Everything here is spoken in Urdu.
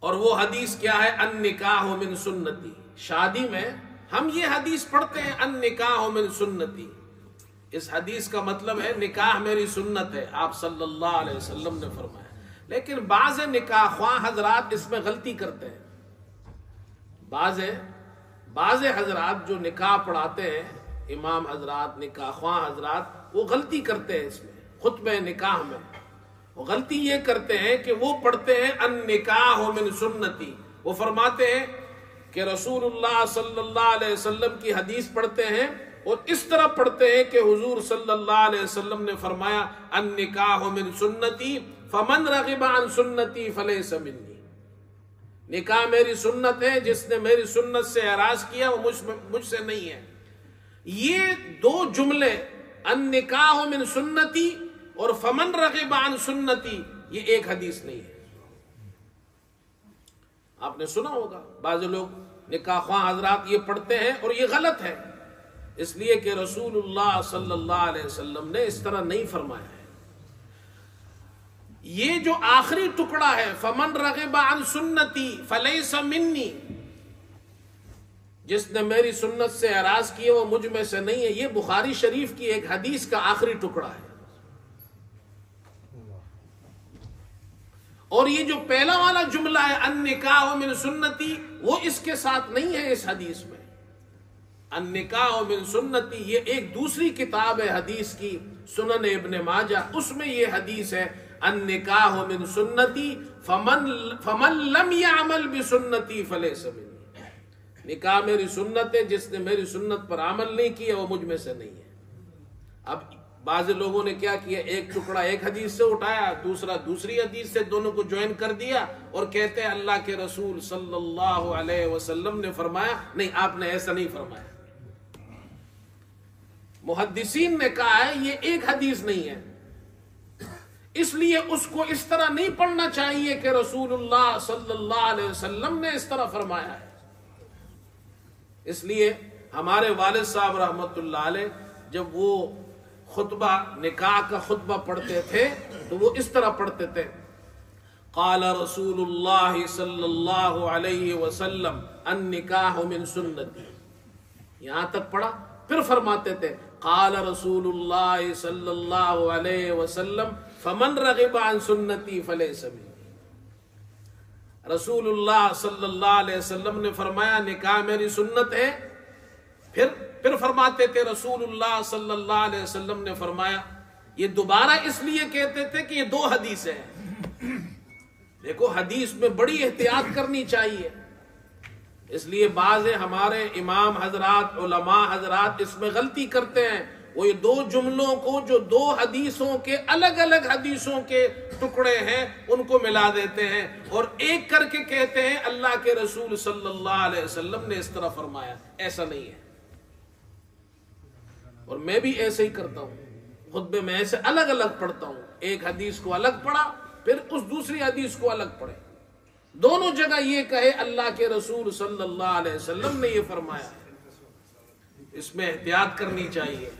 اور وہ حدیث کیا ہے؟ النکاح من سنتی. شادی میں ہم یہ حدیث پڑھتے ہیں النکاح من سنتی. اس حدیث کا مطلب ہے نکاح میری سنت ہے، آپ صلی اللہ علیہ وسلم نے فرمایا. لیکن بعض نکاح خواہ حضرات اس میں غلطی کرتے ہیں. بعض حضرات جو نکاح پڑھاتے ہیں، امام حضرات، نکاح خواہ حضرات، وہ غلطی کرتے ہیں اس میں خطبہ نکاح میں. وہ غلطی یہ کرتے ہیں کہ وہ پڑھتے ہیں النکاح من سنتی. وہ فرماتے ہیں کہ رسول اللہ صلی اللہ علیہ وسلم کی حدیث پڑھتے ہیں اور اس طرح پڑھتے ہیں کہ حضور صلی اللہ علیہ وسلم نے فرمایا النکاح من سنتی فمن رغب عن سنتی فلیس منی. نکاح میری سنت ہے، جس نے میری سنت سے اعراض کیا وہ مجھ سے نہیں ہے. یہ دو جملے النکاح من سنتی اور فمن رغب عن سنتی، یہ ایک حدیث نہیں ہے. آپ نے سنا ہوگا بعض لوگ نکاح خواہ حضرات یہ پڑھتے ہیں اور یہ غلط ہے، اس لیے کہ رسول اللہ صلی اللہ علیہ وسلم نے اس طرح نہیں فرمایا ہے. یہ جو آخری ٹکڑا ہے فمن رغب عن سنتی فلیس منی، جس نے میری سنت سے اعراض کیے وہ مجھ میں سے نہیں ہے، یہ بخاری شریف کی ایک حدیث کا آخری ٹکڑا ہے. اور یہ جو پہلا والا جملہ ہے النکاح من سنتی، وہ اس کے ساتھ نہیں ہے اس حدیث میں. النکاح من سنتی یہ ایک دوسری کتاب ہے حدیث کی، سنن ابن ماجہ، اس میں یہ حدیث ہے النکاح من سنتی فمن لم يعمل بسنتی فلیس منی. نکاح میری سنت ہے، جس نے میری سنت پر عمل نہیں کیا وہ مجھ میں سے نہیں ہے. اب بعض لوگوں نے کیا کیا، ایک ٹکڑا ایک حدیث سے اٹھایا، دوسرا دوسری حدیث سے، دونوں کو جوائن کر دیا اور کہتے ہیں اللہ کے رسول صلی اللہ علیہ وسلم نے فرمایا. نہیں، آپ نے ایسا نہیں فرمایا. محدثین نے کہا ہے یہ ایک حدیث نہیں ہے، اس لیے اس کو اس طرح نہیں پڑھنا چاہیے کہ رسول اللہ صلی اللہ علیہ وسلم نے اس طرح فرمایا ہے. اس لیے ہمارے والد صاحب رحمت اللہ علیہ جب وہ خطبہ نکاح کا خطبہ پڑھتے تھے تو وہ اس طرح پڑھتے تھے قال رسول اللہ صلی اللہ علیہ وسلم النکاح من سنتی. یہاں تک پڑھا، پھر فرماتے تھے قال رسول اللہ صلی اللہ علیہ وسلم فمن رغب عن سنتی فلیس منی. رسول اللہ صلی اللہ علیہ وسلم نے فرمایا نکاح میری سنت ہے. پھر فرماتے تھے رسول اللہ صلی اللہ علیہ وسلم نے فرمایا. یہ دوبارہ اس لیے کہتے تھے کہ یہ دو حدیث ہیں. دیکھو حدیث میں بڑی احتیاط کرنی چاہیے. اس لیے بعض ہمارے امام حضرات، علماء حضرات اس میں غلطی کرتے ہیں. وہ یہ دو جملوں کو جو دو حدیثوں کے الگ الگ حدیثوں کے ٹکڑے ہیں ان کو ملا دیتے ہیں اور ایک کر کے کہتے ہیں اللہ کے رسول صلی اللہ علیہ وسلم نے اس طرح فرمایا. ایسا نہیں ہے. اور میں بھی ایسے ہی کرتا ہوں، خطبے میں ایسے الگ الگ پڑھتا ہوں. ایک حدیث کو الگ پڑھا، پھر اس دوسری حدیث کو الگ پڑھے. دونوں جگہ یہ کہے اللہ کے رسول صلی اللہ علیہ وسلم نے یہ فرمایا. اس میں احتیاط کرنی چاہیے.